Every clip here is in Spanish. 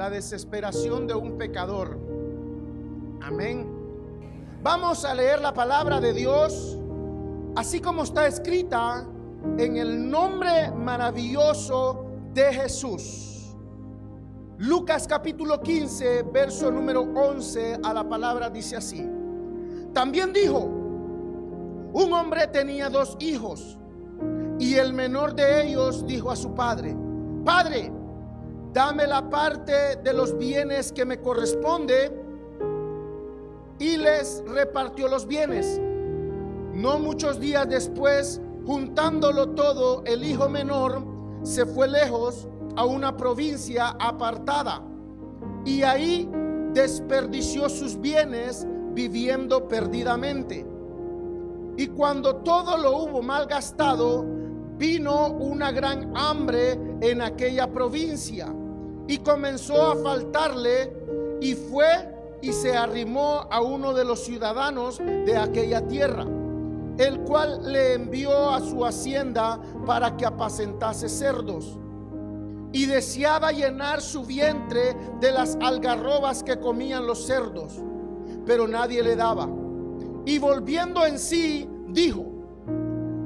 la desesperación de un pecador. Amén. Vamos a leer la palabra de Dios así como está escrita en el nombre maravilloso de Jesús. Lucas capítulo 15, verso número 11 a la palabra dice así: también dijo: un hombre tenía 2 hijos, y el menor de ellos dijo a su padre: Padre, dame la parte de los bienes que me corresponde. Y les repartió los bienes. No muchos días después, juntándolo todo, el hijo menor se fue lejos a una provincia apartada, y ahí desperdició sus bienes viviendo perdidamente. Y cuando todo lo hubo malgastado, vino una gran hambre en aquella provincia, y comenzó a faltarle, y fue y se arrimó a uno de los ciudadanos de aquella tierra, el cual le envió a su hacienda para que apacentase cerdos, y deseaba llenar su vientre de las algarrobas que comían los cerdos, pero nadie le daba. Y volviendo en sí, dijo: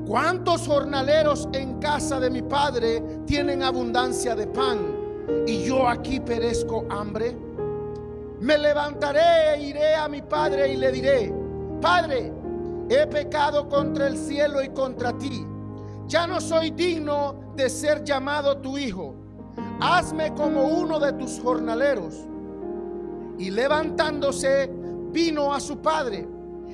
¿cuántos jornaleros en casa de mi padre tienen abundancia de pan, y yo aquí perezco hambre? Me levantaré e iré a mi padre y le diré: Padre, he pecado contra el cielo y contra ti. Ya no soy digno de ser llamado tu hijo. Hazme como uno de tus jornaleros. Y levantándose, vino a su padre.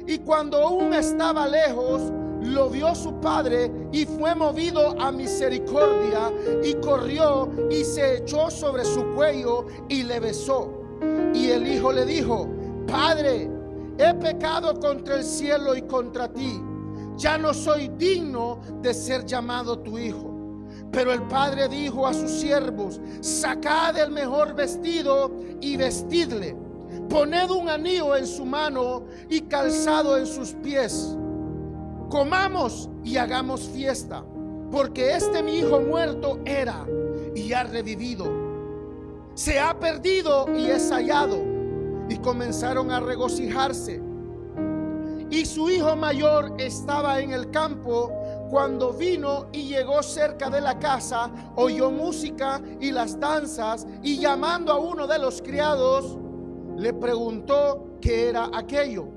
Y cuando aún estaba lejos, lo vio su padre, y fue movido a misericordia, y corrió y se echó sobre su cuello y le besó. Y el hijo le dijo: Padre, he pecado contra el cielo y contra ti. Ya no soy digno de ser llamado tu hijo. Pero el padre dijo a sus siervos: sacad el mejor vestido y vestidle. Poned un anillo en su mano y calzado en sus pies. Comamos y hagamos fiesta, porque este mi hijo muerto era y ha revivido. Se ha perdido y es hallado. Y comenzaron a regocijarse. Y su hijo mayor estaba en el campo. Cuando vino y llegó cerca de la casa, oyó música y las danzas, y llamando a uno de los criados, le preguntó qué era aquello.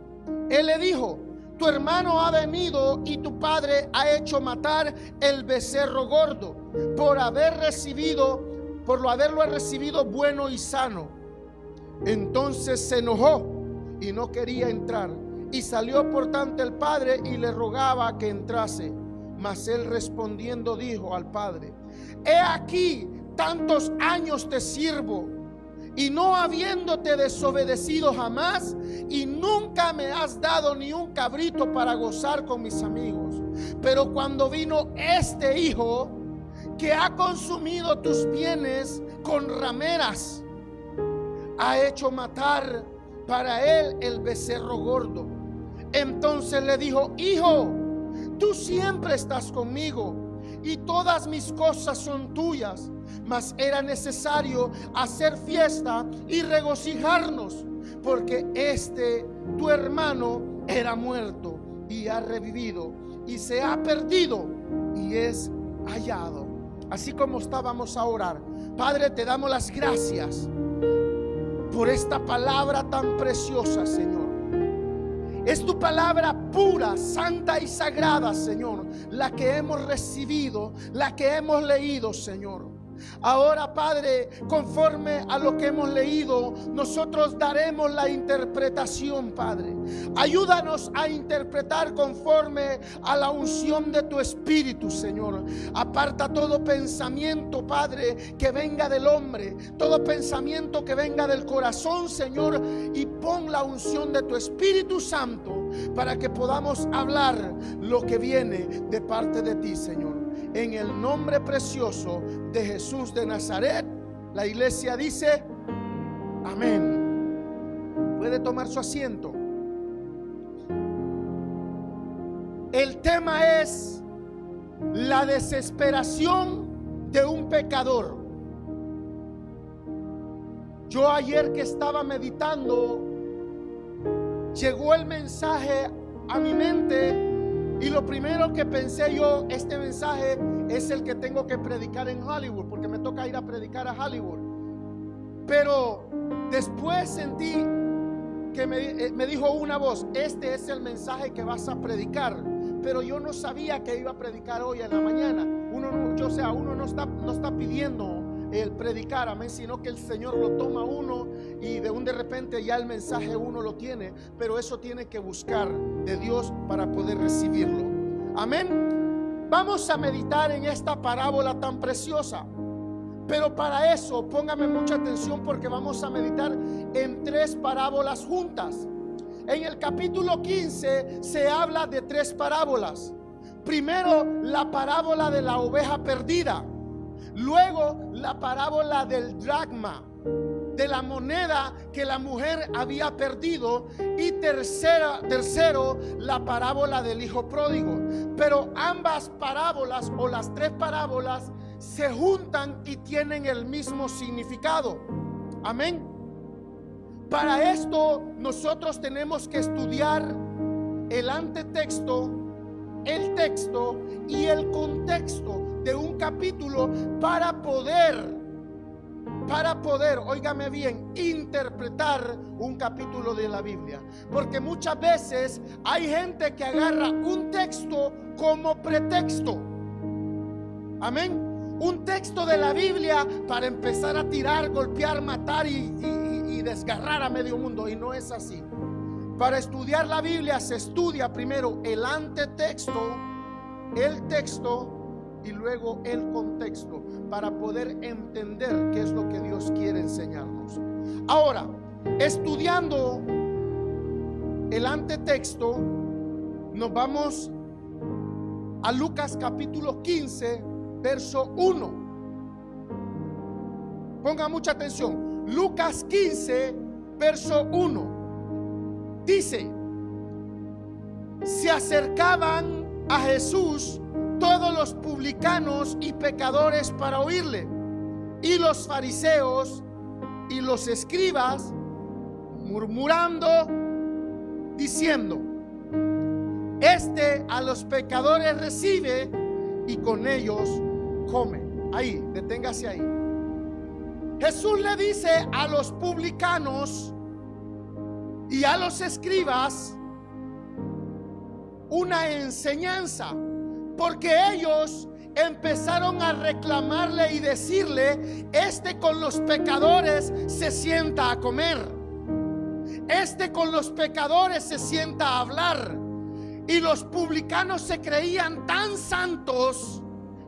Él le dijo: tu hermano ha venido y tu padre ha hecho matar el becerro gordo, por haberlo recibido bueno y sano. Entonces se enojó y no quería entrar, y salió por tanto el padre y le rogaba que entrase. Mas él respondiendo dijo al padre: he aquí, tantos años te sirvo, y no habiéndote desobedecido jamás, y nunca me has dado ni un cabrito para gozar con mis amigos. Pero cuando vino este hijo, que ha consumido tus bienes con rameras, ha hecho matar para él el becerro gordo. Entonces le dijo: hijo, tú siempre estás conmigo, y todas mis cosas son tuyas. Mas era necesario hacer fiesta y regocijarnos, porque tu hermano era muerto y ha revivido, y se ha perdido y es hallado. Así como estábamos a orar, Padre, te damos las gracias por esta palabra tan preciosa, Señor. Es tu palabra pura, santa y sagrada, Señor, la que hemos recibido, la que hemos leído, Señor. Ahora, Padre, conforme a lo que hemos leído, nosotros daremos la interpretación, Padre. Ayúdanos a interpretar conforme a la unción de tu Espíritu, Señor. Aparta todo pensamiento, Padre, que venga del hombre, todo pensamiento que venga del corazón, Señor, y pon la unción de tu Espíritu Santo para que podamos hablar lo que viene de parte de ti, Señor. En el nombre precioso de Jesús de Nazaret, la iglesia dice: amén. Puede tomar su asiento. El tema es la desesperación de un pecador. Yo ayer que estaba meditando, llegó el mensaje a mi mente y lo primero que pensé yo, este mensaje es el que tengo que predicar en Hollywood, porque me toca ir a predicar a Hollywood. Pero después sentí que me dijo una voz: este es el mensaje que vas a predicar. Pero yo no sabía que iba a predicar hoy en la mañana. Uno no está pidiendo el predicar, amén, sino que el Señor lo toma a uno y de repente ya el mensaje uno lo tiene, pero eso tiene que buscar de Dios para poder recibirlo. Amén. Vamos a meditar en esta parábola tan preciosa, pero para eso póngame mucha atención, porque vamos a meditar en 3 parábolas juntas. En el capítulo 15 se habla de 3 parábolas. Primero, la parábola de la oveja perdida. Luego, la parábola del dracma, de la moneda que la mujer había perdido. Y tercero, la parábola del hijo pródigo. Pero ambas parábolas, o las 3 parábolas, se juntan y tienen el mismo significado. Amén. Para esto nosotros tenemos que estudiar el antetexto, el texto y el contexto de un capítulo para poder, óigame bien, interpretar un capítulo de la Biblia. Porque muchas veces hay gente que agarra un texto como pretexto. Amén. Un texto de la Biblia para empezar a tirar, golpear, matar y desgarrar a medio mundo. Y no es así. Para estudiar la Biblia se estudia primero el antetexto, el texto y luego el contexto, para poder entender qué es lo que Dios quiere enseñarnos. Ahora, estudiando el antetexto, nos vamos a Lucas capítulo 15, verso 1. Ponga mucha atención. Lucas 15, verso 1. Dice: se acercaban a Jesús todos los publicanos y pecadores para oírle, y los fariseos y los escribas murmurando, diciendo: este a los pecadores recibe y con ellos come. Ahí, deténgase ahí. Jesús le dice a los publicanos y a los escribas una enseñanza, porque ellos empezaron a reclamarle y decirle: este con los pecadores se sienta a comer, este con los pecadores se sienta a hablar. Y los publicanos se creían tan santos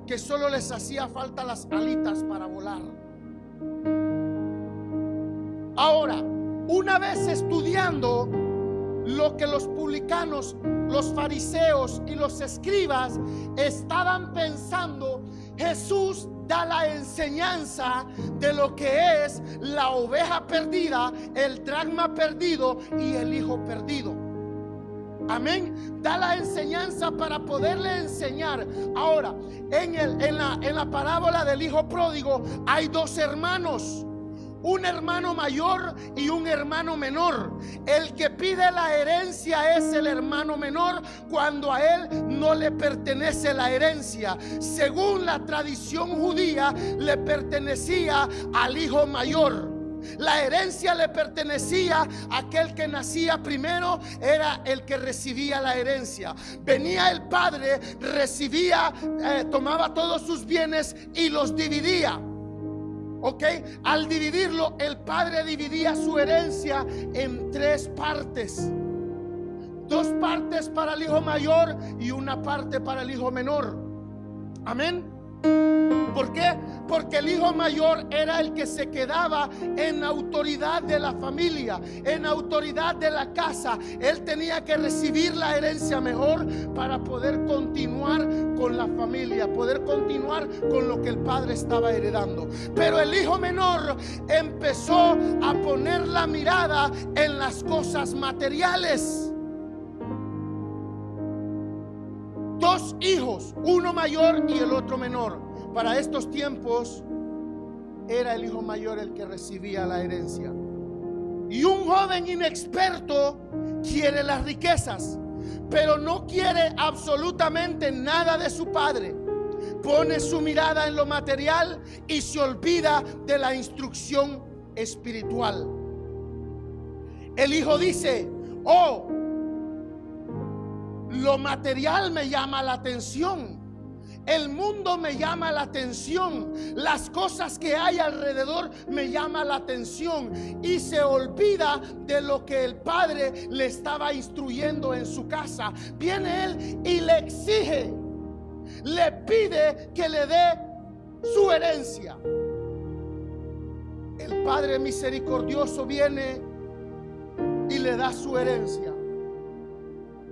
que solo les hacía falta las alitas para volar. Ahora, una vez estudiando lo que los publicanos, los fariseos y los escribas estaban pensando, Jesús da la enseñanza de lo que es la oveja perdida, el dracma perdido y el hijo perdido. Amén. Da la enseñanza para poderle enseñar. Ahora, en la parábola del hijo pródigo hay 2 hermanos. Un hermano mayor y un hermano menor. El que pide la herencia es el hermano menor, cuando a él no le pertenece la herencia. Según la tradición judía, le pertenecía al hijo mayor. La herencia le pertenecía a aquel que nacía primero, era el que recibía la herencia. Venía el padre, recibía, tomaba todos sus bienes y los dividía. Ok, al dividirlo, el padre dividía su herencia en 3 partes. 2 partes para el hijo mayor y una parte para el hijo menor. Amén. ¿Por qué? Porque el hijo mayor era el que se quedaba en autoridad de la familia, en autoridad de la casa. Él tenía que recibir la herencia mejor para poder continuar con la familia, poder continuar con lo que el padre estaba heredando. Pero el hijo menor empezó a poner la mirada en las cosas materiales. 2 hijos, uno mayor y el otro menor. Para estos tiempos era el hijo mayor el que recibía la herencia. Y un joven inexperto quiere las riquezas, pero no quiere absolutamente nada de su padre. Pone su mirada en lo material y se olvida de la instrucción espiritual. El hijo dice: oh, lo material me llama la atención, el mundo me llama la atención, las cosas que hay alrededor me llaman la atención, y se olvida de lo que el padre le estaba instruyendo en su casa. Viene él y le exige, le pide que le dé su herencia. El Padre misericordioso viene y le da su herencia.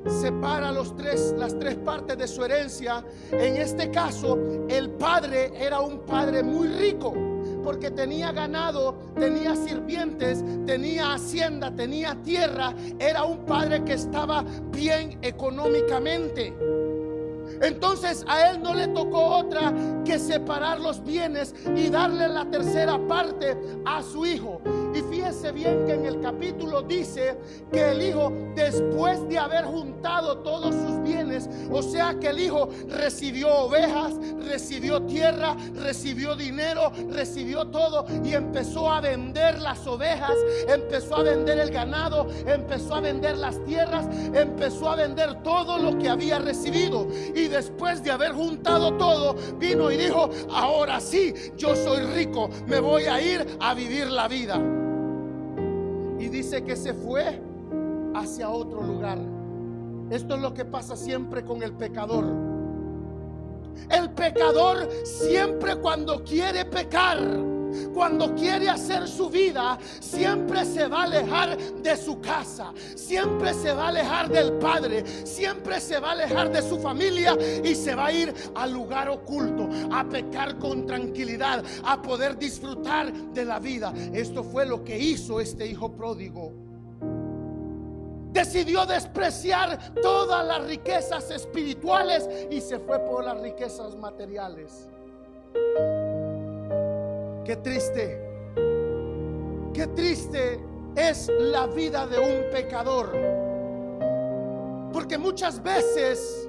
Separa las tres partes de su herencia. En este caso, el padre era un padre muy rico, porque tenía ganado, tenía sirvientes, tenía hacienda, tenía tierra. Era un padre que estaba bien económicamente. Entonces a él no le tocó otra que separar los bienes y darle la tercera parte a su hijo. Y fíjese bien que en el capítulo dice que el hijo, después de haber juntado todos sus bienes, o sea que el hijo recibió ovejas, recibió tierra, recibió dinero, recibió todo, y empezó a vender las ovejas, empezó a vender el ganado, empezó a vender las tierras, empezó a vender todo lo que había recibido. Y después de haber juntado todo, vino y dijo: ahora sí, yo soy rico, me voy a ir a vivir la vida. Y dice que se fue hacia otro lugar. Esto es lo que pasa siempre con el pecador. El pecador siempre, cuando quiere pecar, cuando quiere hacer su vida, siempre se va a alejar de su casa, siempre se va a alejar del padre, siempre se va a alejar de su familia y se va a ir al lugar oculto, a pecar con tranquilidad, a poder disfrutar de la vida. Esto fue lo que hizo este hijo pródigo. Decidió despreciar todas las riquezas espirituales y se fue por las riquezas materiales. Qué triste es la vida de un pecador, porque muchas veces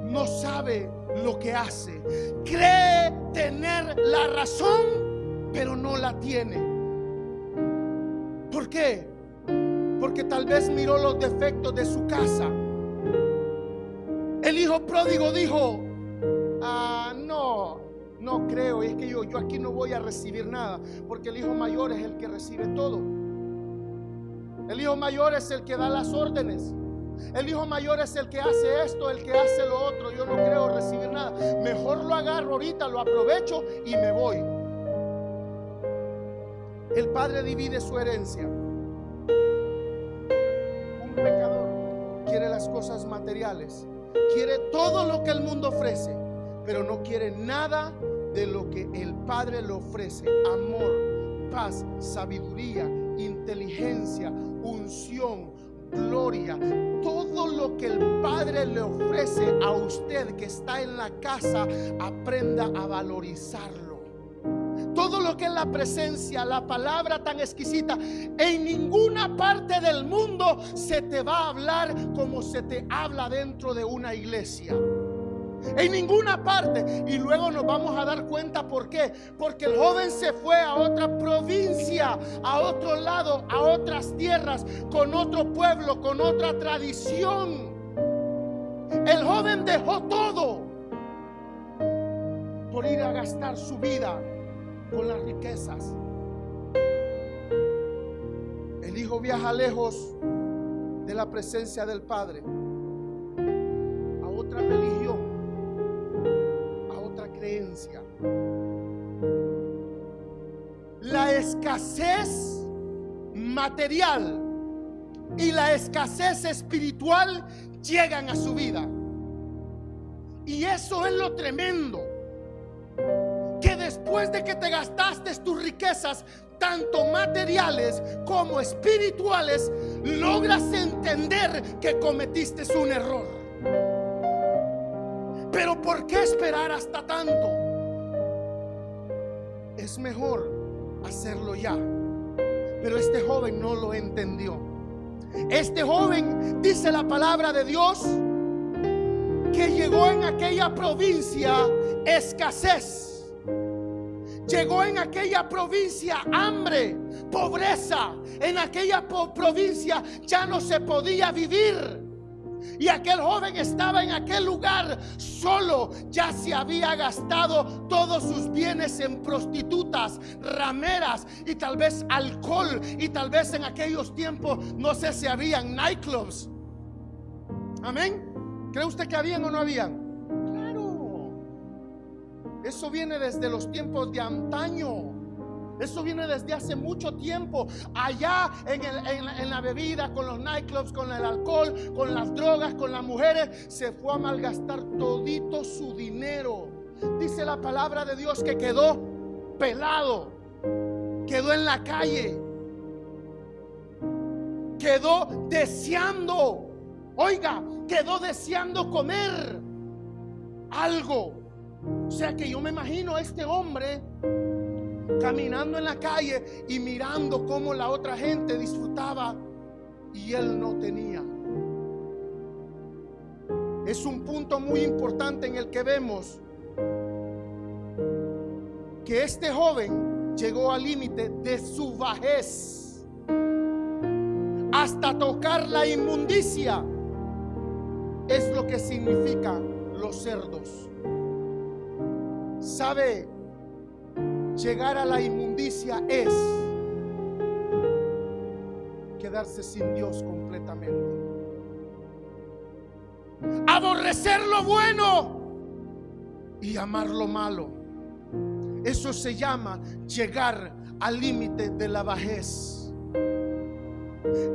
no sabe lo que hace, cree tener la razón, pero no la tiene. ¿Por qué? Porque tal vez miró los defectos de su casa. El hijo pródigo dijo: no creo, es que yo aquí no voy a recibir nada, porque el hijo mayor es el que recibe todo. El hijo mayor es el que da las órdenes. El hijo mayor es el que hace esto, el que hace lo otro. Yo no creo recibir nada. Mejor lo agarro ahorita, lo aprovecho y me voy. El padre divide su herencia. Un pecador quiere las cosas materiales, quiere todo lo que el mundo ofrece, pero no quiere nada de lo que el Padre le ofrece: amor, paz, sabiduría, inteligencia, unción, gloria. Todo lo que el Padre le ofrece a usted que está en la casa, aprenda a valorizarlo. Todo lo que es la presencia, la palabra tan exquisita, en ninguna parte del mundo se te va a hablar como se te habla dentro de una iglesia. En ninguna parte. Y luego nos vamos a dar cuenta por qué. Porque el joven se fue a otra provincia, a otro lado, a otras tierras, con otro pueblo, con otra tradición. El joven dejó todo por ir a gastar su vida con las riquezas. El hijo viaja lejos de la presencia del Padre, a otra religión, creencia. La escasez material y la escasez espiritual llegan a su vida. Y eso es lo tremendo, que después de que te gastaste tus riquezas, tanto materiales como espirituales, logras entender que cometiste un error. Pero ¿por qué esperar hasta tanto? Es es mejor hacerlo ya. Pero este joven no lo entendió. Este joven, dice la palabra de Dios, que llegó en aquella provincia escasez. Llegó en aquella provincia hambre, pobreza. En aquella provincia ya no se podía vivir. Y aquel joven estaba en aquel lugar solo. Ya se había gastado todos sus bienes en prostitutas, rameras y tal vez alcohol. Y tal vez en aquellos tiempos, no sé si habían nightclubs. Amén. ¿Cree usted que habían o no habían? Claro. Eso viene desde los tiempos de antaño. Eso viene desde hace mucho tiempo. Allá en la bebida, con los nightclubs, con el alcohol, con las drogas, con las mujeres, se fue a malgastar todito su dinero. Dice la palabra de Dios que quedó pelado, quedó en la calle, quedó deseando, oiga, quedó deseando comer algo. O sea que yo me imagino a este hombre caminando en la calle y mirando cómo la otra gente disfrutaba y él no tenía. Es un punto muy importante en el que vemos que este joven llegó al límite de su bajez hasta tocar la inmundicia. Es lo que significan los cerdos. ¿Sabe? Llegar a la inmundicia es quedarse sin Dios completamente. Aborrecer lo bueno y amar lo malo. Eso se llama llegar al límite de la bajez.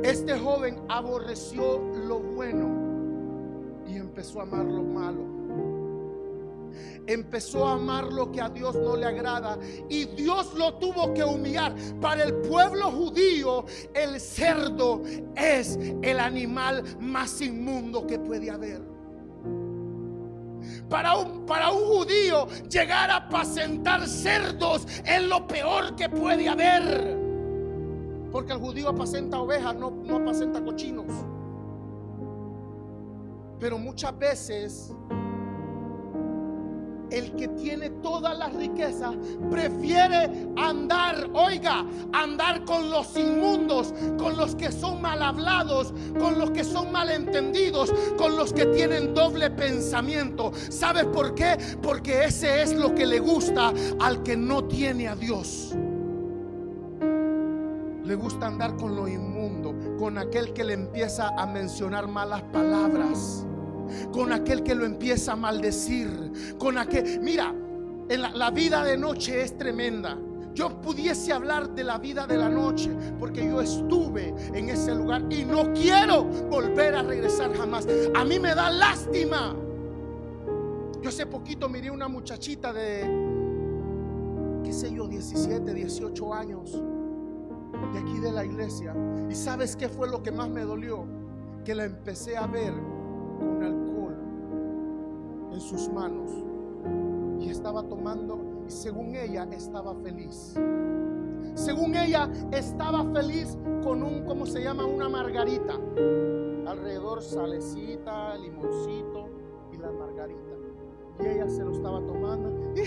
Este joven aborreció lo bueno y empezó a amar lo malo. Empezó a amar lo que a Dios no le agrada, y Dios lo tuvo que humillar. Para el pueblo judío, el cerdo es el animal más inmundo que puede haber. Para un judío, llegar a apacentar cerdos es lo peor que puede haber, porque el judío apacenta ovejas, no apacenta cochinos. Pero muchas veces el que tiene todas las riquezas prefiere andar, oiga, andar con los inmundos, con los que son mal hablados, con los que son malentendidos, con los que tienen doble pensamiento. ¿Sabes por qué? Porque ese es lo que le gusta al que no tiene a Dios. Le gusta andar con lo inmundo, con aquel que le empieza a mencionar malas palabras, con aquel que lo empieza a maldecir, con aquel, mira, la vida de noche es tremenda. Yo pudiese hablar de la vida de la noche, porque yo estuve en ese lugar y no quiero volver a regresar jamás. A mí me da lástima. Yo hace poquito miré una muchachita de, qué sé yo, 17, 18 años, de aquí de la iglesia. ¿Y sabes qué fue lo que más me dolió? Que la empecé a ver con alcohol en sus manos y estaba tomando, y según ella estaba feliz. Según ella estaba feliz con un, ¿cómo se llama? Una margarita. Alrededor salecita, limoncito y la margarita. Y ella se lo estaba tomando y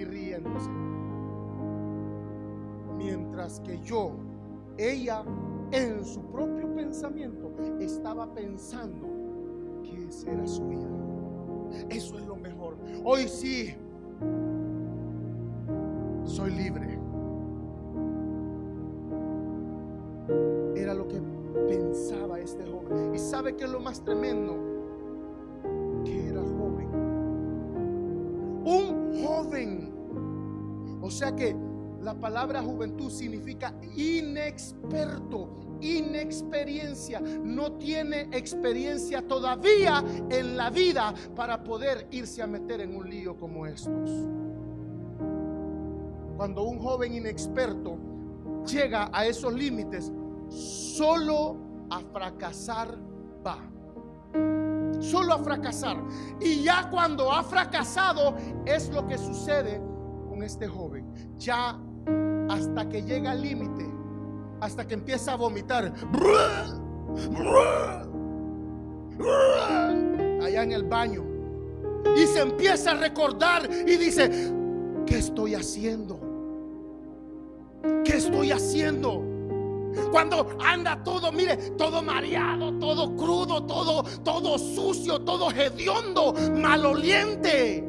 riéndose. Mientras que ella en su propio pensamiento estaba pensando que esa era su vida. Eso es lo mejor. Hoy sí soy libre. Era lo que pensaba este joven. ¿Y sabe qué es lo más tremendo? Que era joven. Un joven. O sea que la palabra juventud significa inexperto, inexperiencia. No tiene experiencia todavía en la vida para poder irse a meter en un lío como estos. Cuando un joven inexperto llega a esos límites, solo a fracasar va. solo a fracasar. Y ya cuando ha fracasado es lo que sucede con este joven. Ya hasta que llega al límite, hasta que empieza a vomitar allá en el baño, y se empieza a recordar y dice: ¿qué estoy haciendo? ¿Qué estoy haciendo? Cuando anda todo, mire, todo mareado, todo crudo, todo sucio, todo hediondo, maloliente.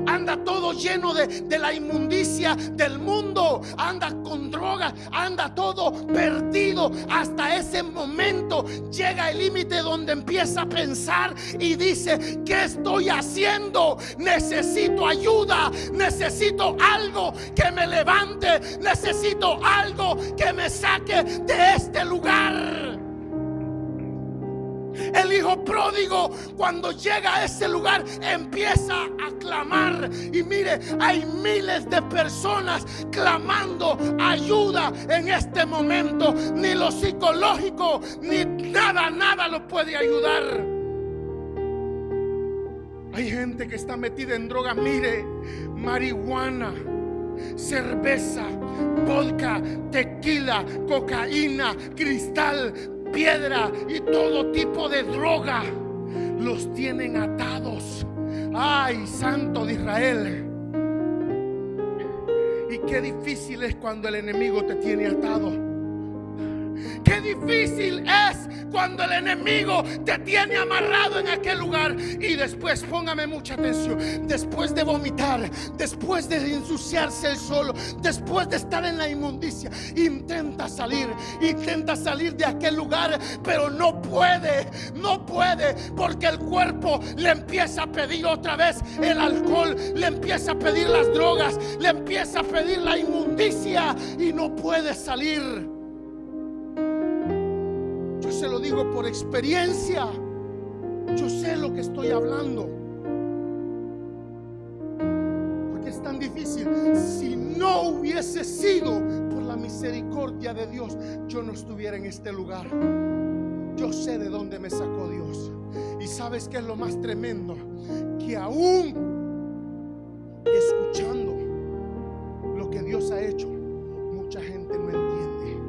Anda todo lleno de la inmundicia del mundo. Anda con drogas, anda todo perdido. Hasta ese momento llega el límite donde empieza a pensar y dice: ¿qué estoy haciendo? Necesito ayuda, necesito algo que me levante, necesito algo que me saque de este lugar. El hijo pródigo, cuando llega a ese lugar, empieza a clamar. Y mire, hay miles de personas clamando ayuda en este momento. Ni lo psicológico, ni nada lo puede ayudar. Hay gente que está metida en drogas. Mire, marihuana, cerveza, vodka, tequila, cocaína, cristal, piedra y todo tipo de droga. Los tienen atados. Ay, Santo de Israel. Y qué difícil es cuando el enemigo te tiene atado. Qué difícil es cuando el enemigo te tiene amarrado en aquel lugar. Y después, póngame mucha atención, después de vomitar, después de ensuciarse el solo, después de estar en la inmundicia, intenta salir de aquel lugar, pero no puede, porque el cuerpo le empieza a pedir otra vez el alcohol, le empieza a pedir las drogas, le empieza a pedir la inmundicia y no puede salir. Yo se lo digo por experiencia. Yo sé lo que estoy hablando. Porque es tan difícil. Si no hubiese sido por la misericordia de Dios, yo no estuviera en este lugar. Yo sé de dónde me sacó Dios. Y ¿sabes qué es lo más tremendo? Que aún escuchando lo que Dios ha hecho, mucha gente no entiende.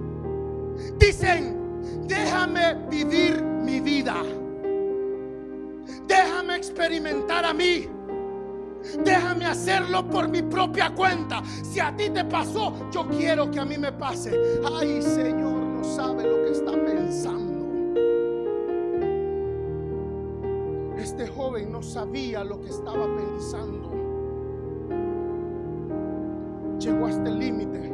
Dicen: déjame vivir mi vida, déjame experimentar a mí, déjame hacerlo por mi propia cuenta. Si a ti te pasó, yo quiero que a mí me pase. Ay, Señor, no sabe lo que está pensando. Este joven no sabía lo que estaba pensando. Llegó hasta el límite.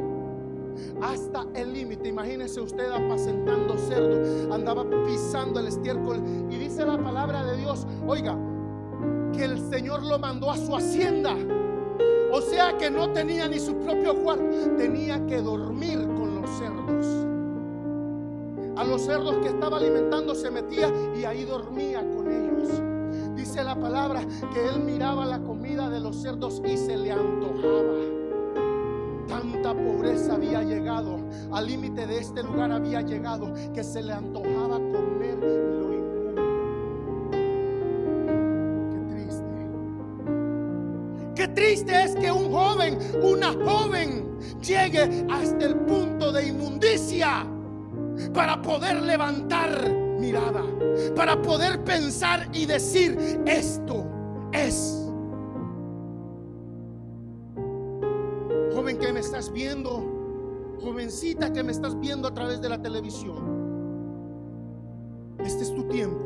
Hasta el límite. Imagínese usted apacentando cerdos, andaba pisando el estiércol. Y dice la palabra de Dios, oiga, que el Señor lo mandó a su hacienda. O sea que no tenía ni su propio cuarto, tenía que dormir con los cerdos. A los cerdos que estaba alimentando se metía y ahí dormía con ellos. Dice la palabra que él miraba la comida de los cerdos y se le antojaba. Tanta pobreza había llegado, al límite de este lugar había llegado, que se le antojaba comer lo inmundo. Qué triste. Qué triste es que un joven, una joven llegue hasta el punto de inmundicia para poder levantar mirada, para poder pensar y decir: esto es. Joven que me estás viendo, jovencita que me estás viendo a través de la televisión, este es tu tiempo.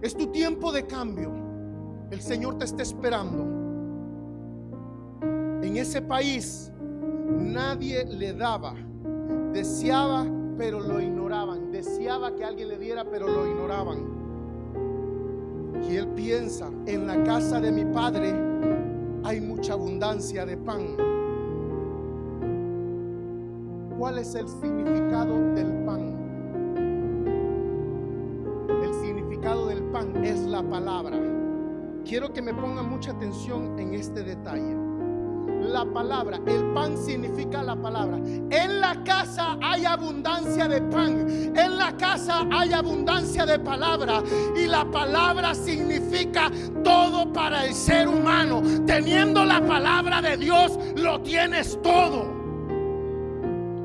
Es tu tiempo de cambio. El Señor te está esperando. En ese país nadie le daba, deseaba, pero lo ignoraban. Deseaba que alguien le diera, pero lo ignoraban. Y él piensa: en la casa de mi padre hay mucha abundancia de pan. ¿Cuál es el significado del pan? El significado del pan es la palabra. Quiero que me pongan mucha atención en este detalle. la palabra. El pan significa la palabra. En la casa hay abundancia de pan. En la casa hay abundancia de palabra. Y la palabra significa todo para el ser humano. Teniendo la palabra de Dios, lo tienes todo.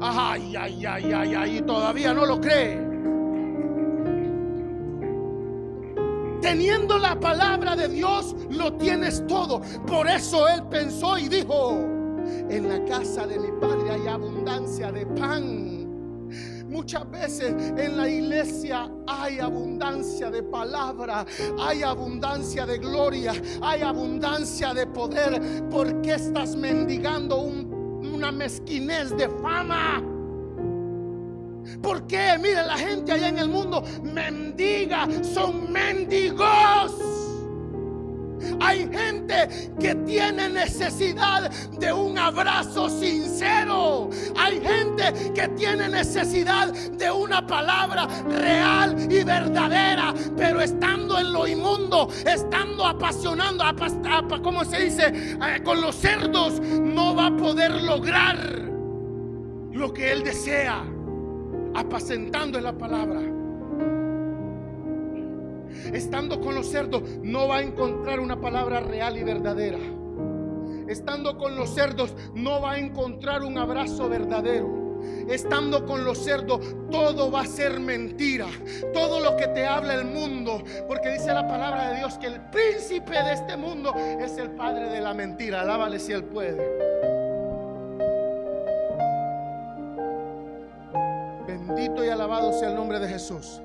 Ay, ay, ay, ay, ay, todavía no lo cree. Teniendo la palabra de Dios, lo tienes todo. Por eso él pensó y dijo: en la casa de mi padre hay abundancia de pan. Muchas veces en la iglesia hay abundancia de palabra, hay abundancia de gloria, hay abundancia de poder. ¿Por qué estás mendigando una mezquinez de fama? ¿Por qué? Mira, la gente allá en el mundo mendiga, son mendigos. Hay gente que tiene necesidad de un abrazo sincero. Hay gente que tiene necesidad de una palabra real y verdadera. Pero estando en lo inmundo, estando apasionando, ¿cómo se dice? Con los cerdos, no va a poder lograr lo que él desea. Apacentando en la palabra, estando con los cerdos, no va a encontrar una palabra real y verdadera. Estando con los cerdos, no va a encontrar un abrazo verdadero. Estando con los cerdos, todo va a ser mentira. Todo lo que te habla el mundo, porque dice la palabra de Dios que el príncipe de este mundo es el padre de la mentira. Alábale si él puede. Bendito y alabado sea el nombre de Jesús.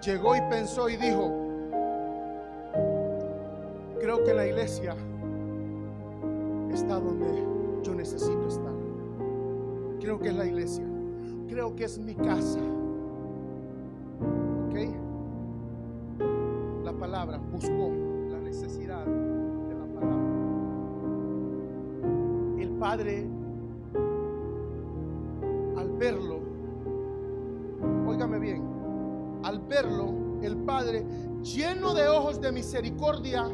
Llegó y pensó y dijo: creo que la iglesia está donde yo necesito estar. Creo que es la iglesia. Creo que es mi casa. ¿Ok? La palabra, buscó la necesidad de la palabra. El padre, al verlo, óigame bien, al verlo, el padre, lleno de ojos de misericordia,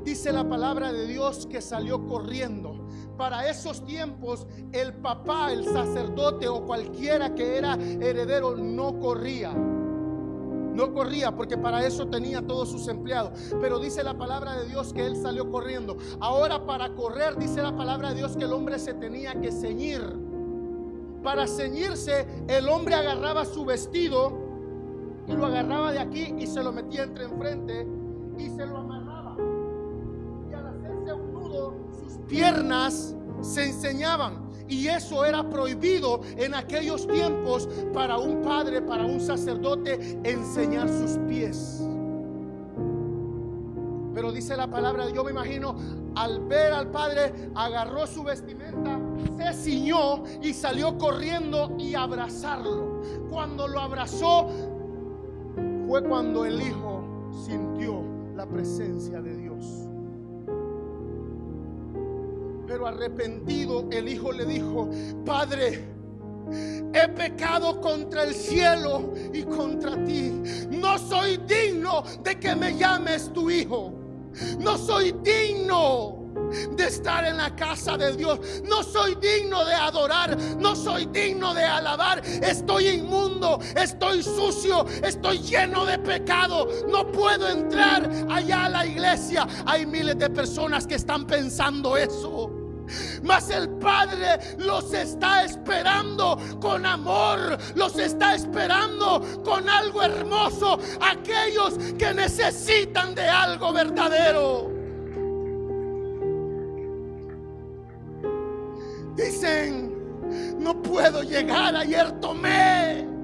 dice la palabra de Dios que salió corriendo. Para esos tiempos, el papá, el sacerdote o cualquiera que era heredero no corría. No corría porque para eso tenía todos sus empleados. Pero dice la palabra de Dios que él salió corriendo. Ahora, para correr, dice la palabra de Dios que el hombre se tenía que ceñir. Para ceñirse, el hombre agarraba su vestido y lo agarraba de aquí y se lo metía entre enfrente y se lo amarraba. Y al hacerse un nudo, sus piernas se enseñaban. Y eso era prohibido en aquellos tiempos para un padre, para un sacerdote, enseñar sus pies. Pero dice la palabra, yo me imagino, al ver al padre, agarró su vestimenta, se ciñó y salió corriendo y abrazarlo. Cuando lo abrazó, fue cuando el hijo sintió la presencia de Dios. Pero arrepentido, el hijo le dijo: Padre, he pecado contra el cielo y contra ti. No soy digno de que me llames tu hijo. No soy digno de estar en la casa de Dios. No soy digno de adorar. No soy digno de alabar. Estoy inmundo, estoy sucio, estoy lleno de pecado. No puedo entrar allá a la iglesia. Hay miles de personas que están pensando eso. Mas el Padre los está esperando con amor, los está esperando con algo hermoso. Aquellos que necesitan de algo verdadero. Dicen: no puedo llegar, ayer tomé.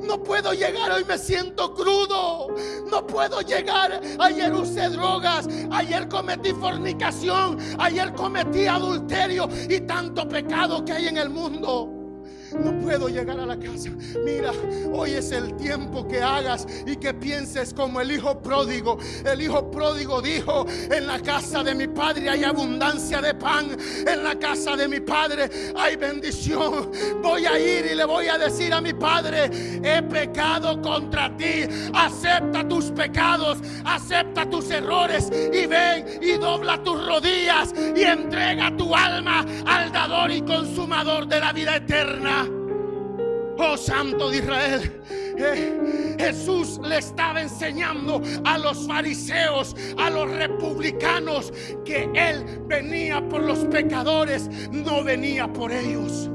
No puedo llegar, hoy me siento crudo. No puedo llegar, ayer usé drogas, ayer cometí fornicación, ayer cometí adulterio y tanto pecado que hay en el mundo. no puedo llegar a la casa. Mira, hoy es el tiempo que hagas y que pienses como el hijo pródigo. El hijo pródigo dijo: en la casa de mi padre hay abundancia de pan, en la casa de mi padre hay bendición. Voy a ir y le voy a decir a mi padre: he pecado contra ti. Acepta tus pecados, acepta tus errores y ven y dobla tus rodillas y entrega tu alma al dador y consumador de la vida eterna. Oh Santo de Israel, Jesús le estaba enseñando a los fariseos, a los republicanos, que Él venía por los pecadores, no venía por ellos.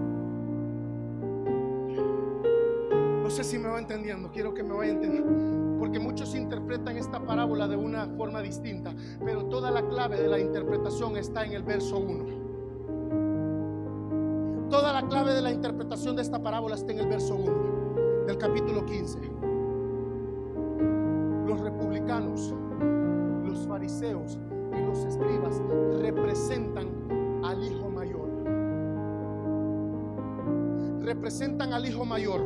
No sé si me va entendiendo, quiero que me vaya entendiendo, porque muchos interpretan esta parábola de una forma distinta, pero toda la clave de la interpretación está en el verso 1. Toda la clave de la interpretación de esta parábola está en el verso 1 del capítulo 15. Los republicanos, los fariseos y los escribas representan al hijo mayor. Representan al hijo mayor.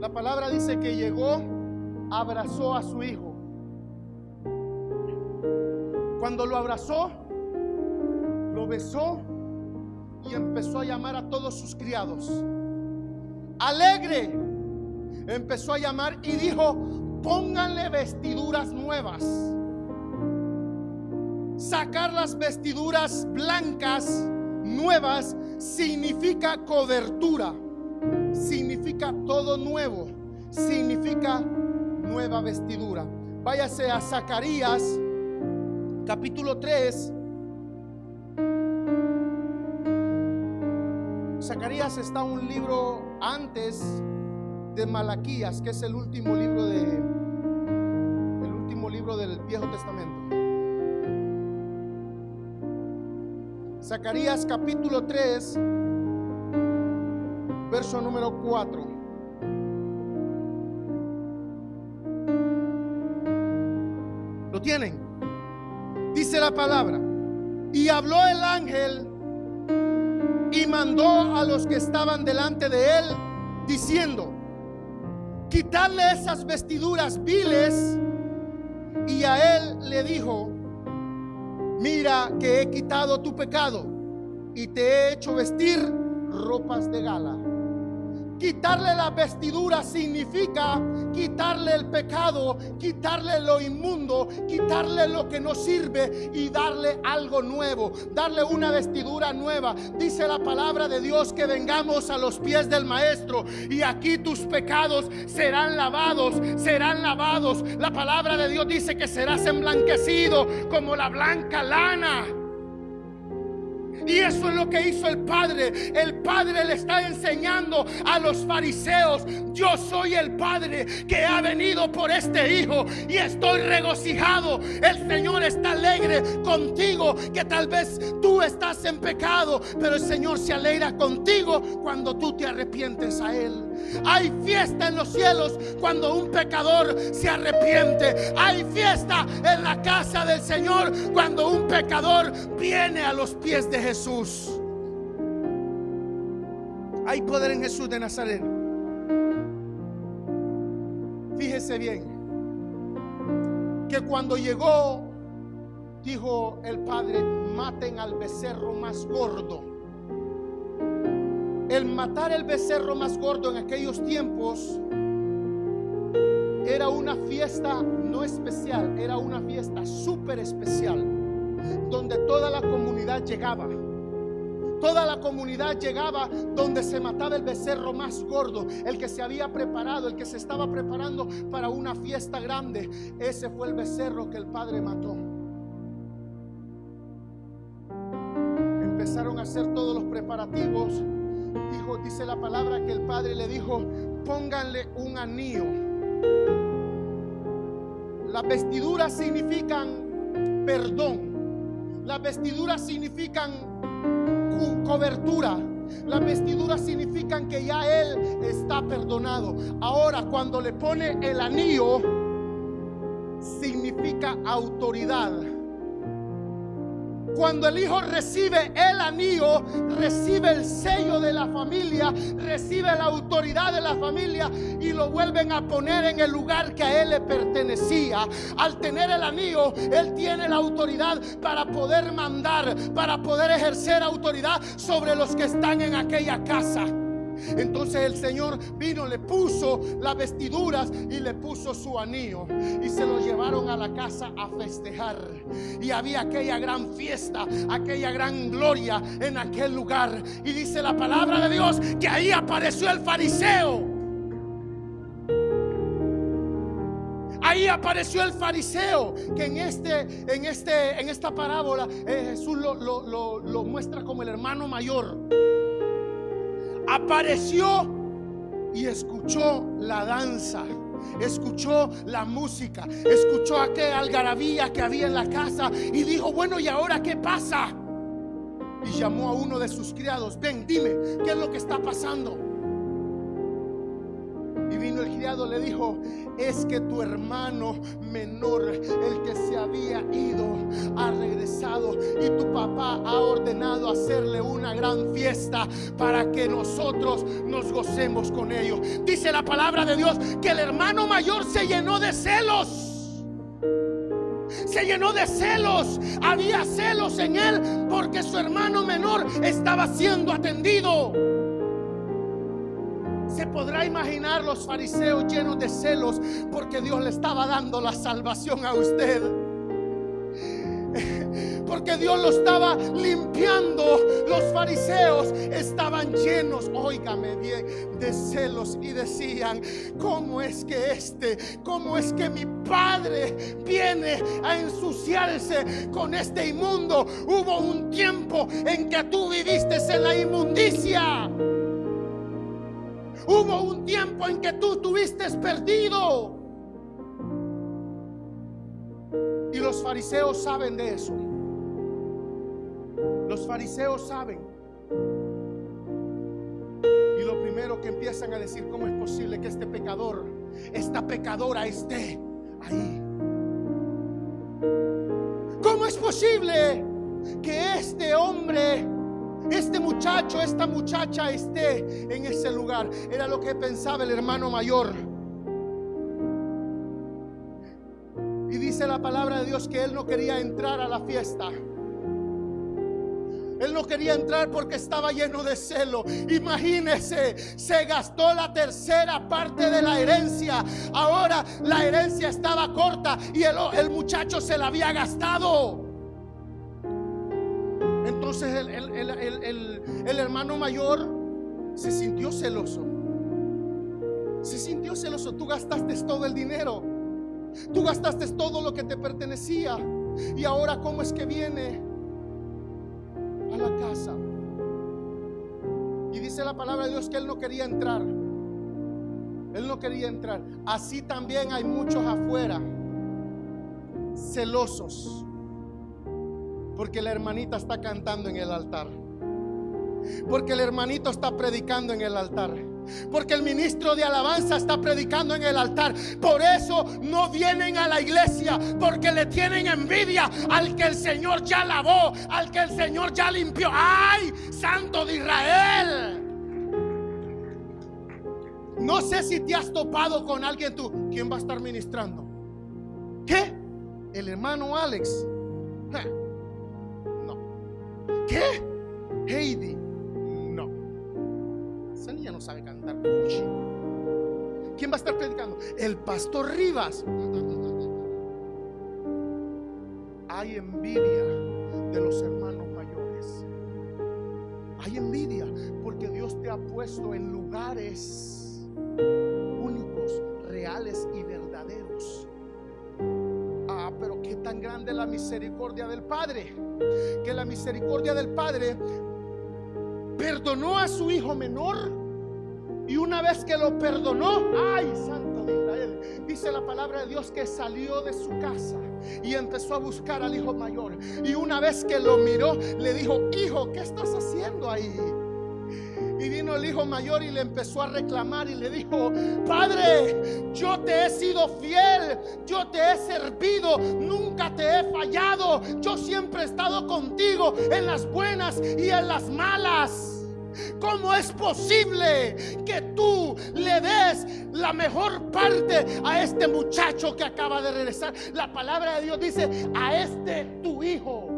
La palabra dice que llegó, abrazó a su hijo. Cuando lo abrazó, lo besó y empezó a llamar a todos sus criados. Alegre, empezó a llamar y dijo: pónganle vestiduras nuevas. Sacar las vestiduras blancas nuevas significa cobertura, significa todo nuevo, significa nueva vestidura. Váyase a Zacarías capítulo 3. Zacarías está un libro antes de Malaquías, que es el último libro del Viejo Testamento. Zacarías capítulo 3, verso número 4. ¿Lo tienen? Dice la palabra: y habló el ángel y mandó a los que estaban delante de él, diciendo: quitarle esas vestiduras viles. Y a él le dijo: mira que he quitado tu pecado y te he hecho vestir ropas de gala. Quitarle la vestidura significa quitarle el pecado, quitarle lo inmundo, quitarle lo que no sirve y darle algo nuevo, darle una vestidura nueva. Dice la palabra de Dios que vengamos a los pies del Maestro, y aquí tus pecados serán lavados, serán lavados. La palabra de Dios dice que serás emblanquecido como la blanca lana. Y eso es lo que hizo el Padre. El Padre le está enseñando a los fariseos: yo soy el Padre que ha venido por este hijo y estoy regocijado. El Señor está alegre contigo, que tal vez tú estás en pecado, pero el Señor se alegra contigo cuando tú te arrepientes a Él. Hay fiesta en los cielos cuando un pecador se arrepiente. Hay fiesta en la casa del Señor cuando un pecador viene a los pies de Jesús. Hay poder en Jesús de Nazaret. Fíjese bien que cuando llegó, dijo el Padre: maten al becerro más gordo. El matar el becerro más gordo en aquellos tiempos era una fiesta no especial, era una fiesta súper especial, donde toda la comunidad llegaba. Toda la comunidad llegaba donde se mataba el becerro más gordo, el que se había preparado, el que se estaba preparando para una fiesta grande. Ese fue el becerro que el Padre mató. Empezaron a hacer todos los preparativos. Dice la palabra que el Padre le dijo: pónganle un anillo. Las vestiduras significan perdón. Las vestiduras significan cobertura. Las vestiduras significan que ya Él está perdonado. Ahora, cuando le pone el anillo, significa autoridad. Cuando el hijo recibe el anillo, recibe el sello de la familia, recibe la autoridad de la familia y lo vuelven a poner en el lugar que a él le pertenecía. Al tener el anillo, él tiene la autoridad para poder mandar, para poder ejercer autoridad sobre los que están en aquella casa. Entonces el Señor vino, le puso las vestiduras y le puso su anillo y se lo llevaron a la casa a festejar. Y había aquella gran fiesta, aquella gran gloria en aquel lugar. Y dice la palabra de Dios que ahí apareció el fariseo. Ahí apareció el fariseo, que en esta parábola Jesús lo muestra como el hermano mayor. Apareció y escuchó la danza, escuchó la música, escuchó aquella algarabía que había en la casa y dijo: bueno, ¿y ahora qué pasa? Y llamó a uno de sus criados: ven, dime, ¿qué es lo que está pasando? Y vino el criado, le dijo: es que tu hermano menor, el que se había ido, ha regresado y tu papá ha ordenado hacerle una gran fiesta para que nosotros nos gocemos con ellos. Dice la palabra de Dios que el hermano mayor se llenó de celos. Se llenó de celos. Había celos en él porque su hermano menor estaba siendo atendido. Se podrá imaginar los fariseos llenos de celos porque Dios le estaba dando la salvación a usted, porque Dios lo estaba limpiando. Los fariseos estaban llenos, óigame bien, de celos y decían: ¿cómo es que mi padre viene a ensuciarse con este inmundo? Hubo un tiempo en que tú viviste en la inmundicia. Hubo un tiempo en que tú estuviste perdido. Y los fariseos saben de eso. Los fariseos saben. Y lo primero que empiezan a decir: ¿cómo es posible que este pecador, esta pecadora esté ahí? ¿Cómo es posible que este hombre, este muchacho, esta muchacha esté en ese lugar? Era lo que pensaba el hermano mayor. Y dice la palabra de Dios que él no quería entrar a la fiesta. Él no quería entrar porque estaba lleno de celo. Imagínese, se gastó la tercera parte de la herencia. Ahora la herencia estaba corta y el muchacho se la había gastado. Entonces el hermano mayor se sintió celoso. Se sintió celoso. Tú gastaste todo el dinero. Tú gastaste todo lo que te pertenecía. Y ahora, ¿cómo es que viene a la casa? Y dice la palabra de Dios que él no quería entrar. Él no quería entrar. Así también hay muchos afuera celosos porque la hermanita está cantando en el altar, porque el hermanito está predicando en el altar, porque el ministro de alabanza está predicando en el altar. Por eso no vienen a la iglesia, porque le tienen envidia al que el Señor ya lavó, al que el Señor ya limpió. ¡Ay, Santo de Israel! No sé si te has topado con alguien tú. ¿Quién va a estar ministrando? ¿Qué? ¿El hermano Alex? No. ¿Qué? Heidi. No. Esa niña no sabe cantar. ¿Quién va a estar predicando? El pastor Rivas. Hay envidia de los hermanos mayores. Hay envidia porque Dios te ha puesto en lugares únicos, reales y verdaderos. Pero qué tan grande la misericordia del Padre, que la misericordia del Padre perdonó a su hijo menor. Y una vez que lo perdonó, ay, Santo de Israel, dice la palabra de Dios que salió de su casa y empezó a buscar al hijo mayor. Y una vez que lo miró, le dijo: hijo, ¿qué estás haciendo ahí? Y vino el hijo mayor y le empezó a reclamar y le dijo: Padre, yo te he sido fiel, yo te he servido, nunca te he fallado, yo siempre he estado contigo en las buenas y en las malas. ¿Cómo es posible que tú le des la mejor parte a este muchacho que acaba de regresar? La palabra de Dios dice: a este tu hijo,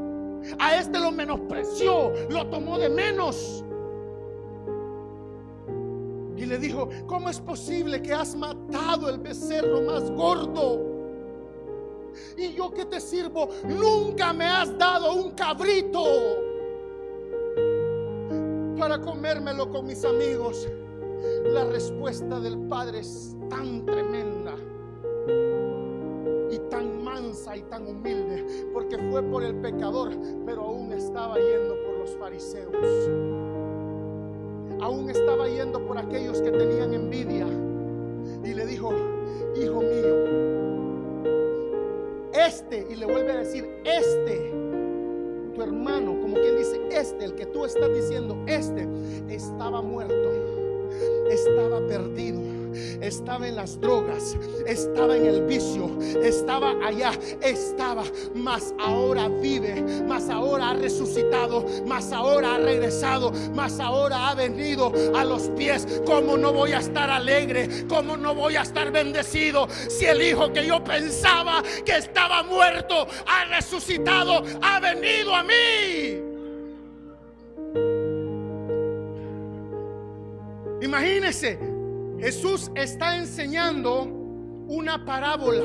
a este lo menospreció, lo tomó de menos. Y le dijo: ¿cómo es posible que has matado el becerro más gordo? Y yo que te sirvo, nunca me has dado un cabrito para comérmelo con mis amigos. La respuesta del padre es tan tremenda y tan mansa y tan humilde, porque fue por el pecador, pero aún estaba yendo por los fariseos. Aún estaba yendo por aquellos que tenían envidia. Y le dijo: hijo mío, y le vuelve a decir tu hermano, como quien dice, el que tú estás diciendo, estaba muerto, estaba perdido, estaba en las drogas, estaba en el vicio, estaba allá, mas ahora vive, mas ahora ha resucitado, mas ahora ha regresado, mas ahora ha venido a los pies. ¿Cómo no voy a estar alegre? ¿Cómo no voy a estar bendecido si el hijo que yo pensaba que estaba muerto ha resucitado, ha venido a mí? Imagínese, Jesús está enseñando una parábola.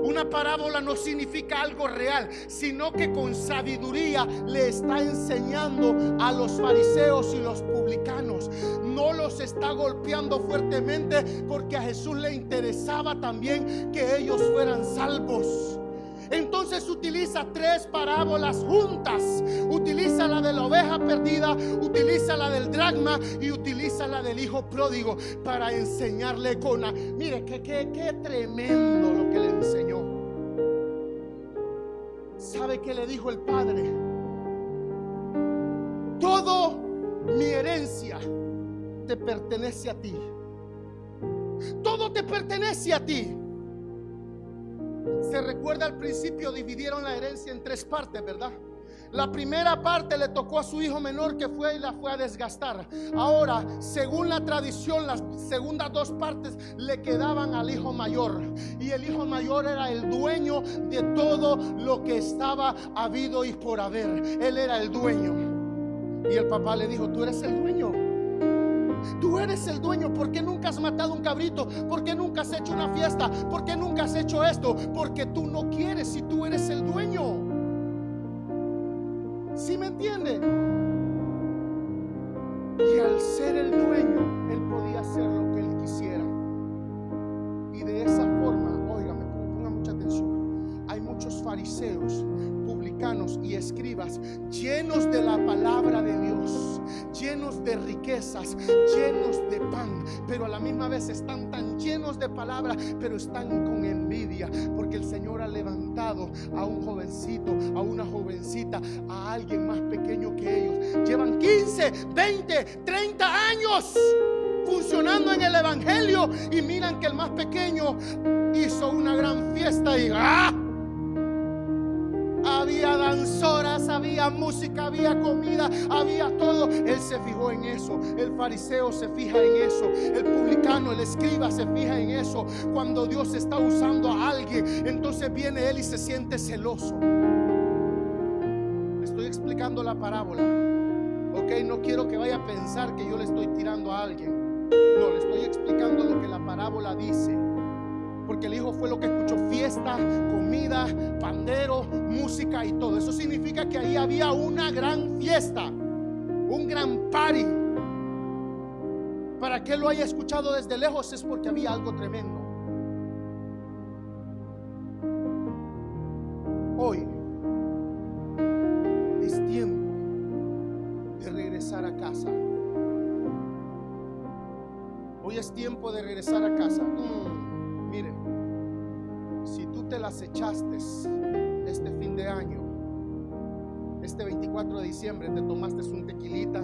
Una parábola no significa algo real, sino que con sabiduría le está enseñando a los fariseos y los publicanos. No los está golpeando fuertemente, porque a Jesús le interesaba también que ellos fueran salvos. Entonces utiliza tres parábolas juntas. Utiliza la de la oveja perdida, utiliza la del dracma y utiliza la del hijo pródigo para enseñarle mire qué tremendo lo que le enseñó. ¿Sabe qué le dijo el padre? Todo mi herencia te pertenece a ti. Todo te pertenece a ti. Se recuerda, al principio dividieron la herencia en tres partes, ¿verdad? La primera parte le tocó a su hijo menor, que fue y la fue a desgastar. Ahora, según la tradición, las segundas dos partes le quedaban al hijo mayor. Y el hijo mayor era el dueño de todo lo que estaba habido y por haber. Él era el dueño. Y el papá le dijo: tú eres el dueño. Tú eres el dueño. ¿Por qué nunca has matado un cabrito? ¿Por qué nunca has hecho una fiesta? ¿Por qué nunca has hecho esto? Porque tú no quieres, si tú eres el dueño. ¿Sí me entiende? Y al ser el dueño, él podía hacer lo que él quisiera. Y de esa forma, óigame, ponga mucha atención. Hay muchos fariseos, publicanos y escribas llenos de la palabra de Dios, llenos de riquezas, llenos de pan, pero a la misma vez están tan llenos de palabra, pero están con envidia, porque el Señor ha levantado a un jovencito, a una jovencita, a alguien más pequeño que ellos. Llevan 15, 20, 30 años funcionando en el evangelio, y miran que el más pequeño hizo una gran fiesta y había danzoras, había música, había comida, había todo. Él se fijó en eso. El fariseo se fija en eso. El publicano, el escriba se fija en eso. Cuando Dios está usando a alguien, entonces viene él y se siente celoso. Le estoy explicando la parábola, ok. No quiero que vaya a pensar que yo le estoy tirando a alguien. No, le estoy explicando lo que la parábola dice. Porque el hijo fue lo que escuchó: fiesta, comida, pandero, música y todo. Eso significa que ahí había una gran fiesta, un gran party. Para que él lo haya escuchado desde lejos es porque había algo tremendo. Hoy es tiempo de regresar a casa. Hoy es tiempo de regresar a casa. Miren, si tú te las echaste este fin de año, este 24 de diciembre, te tomaste un tequilita,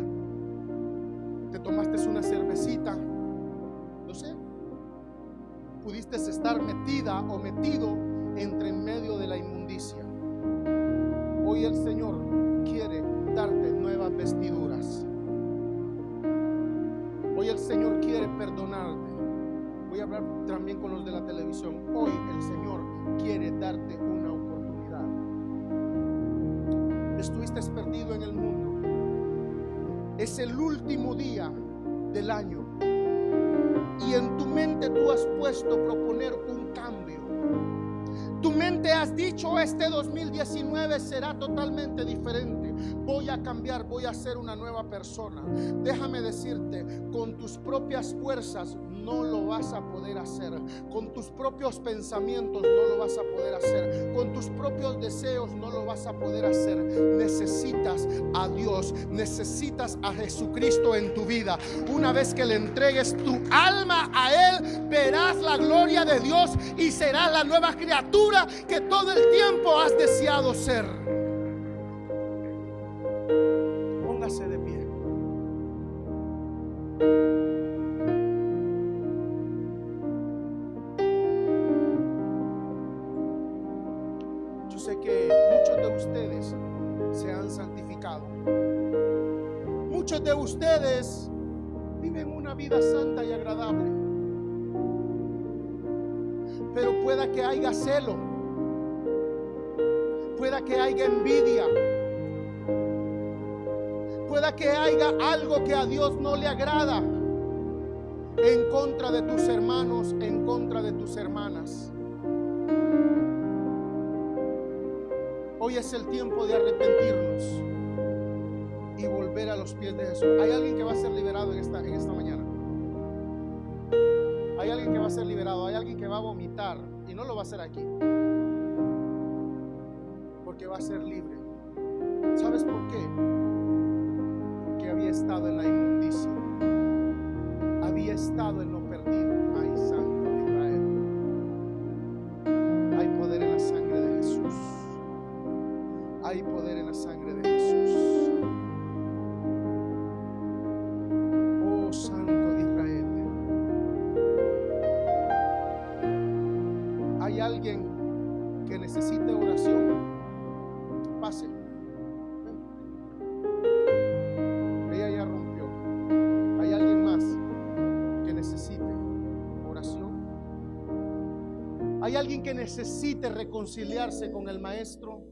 metida o metido entre en medio de la inmundicia. Hoy el Señor quiere darte nuevas vestiduras. Hoy el Señor quiere perdonarte. Voy a hablar también con los de la televisión. Hoy el Señor quiere darte una oportunidad. Estuviste perdido en el mundo. Es el último día del año y en tu mente tú has puesto proponer un cambio. Tu mente has dicho: este 2019 será totalmente diferente. Voy a cambiar, voy a ser una nueva persona. Déjame decirte, con tus propias fuerzas no lo vas a poder hacer. Con tus propios pensamientos no lo vas a poder hacer. Con tus propios deseos no lo vas a poder hacer. Necesitas a Dios, necesitas a Jesucristo en tu vida. Una vez que le entregues tu alma a Él, verás la gloria de Dios y serás la nueva criatura que todo el tiempo has deseado ser. Póngase de pie. Yo sé que muchos de ustedes se han santificado. Muchos de ustedes viven una vida santa y agradable. Pero pueda que haya celo, pueda que haya envidia, pueda que haya algo que a Dios no le agrada en contra de tus hermanos, en contra de tus hermanas. Hoy es el tiempo de arrepentirnos y volver a los pies de Jesús. Hay alguien que va a ser liberado en esta mañana. Hay alguien que va a ser liberado. Hay alguien que va a vomitar y no lo va a hacer aquí, porque va a ser libre. ¿Sabes por qué? Porque había estado en la inmundicia, había estado en lo perdido. Ay, Santo de Israel, hay poder en la sangre de Jesús. Hay poder en la sangre de Jesús. Oh, Santo de Israel. Hay alguien que necesite oración. Pase. Ella ya rompió. Hay alguien más que necesite oración. Hay alguien que necesite reconciliarse con el Maestro.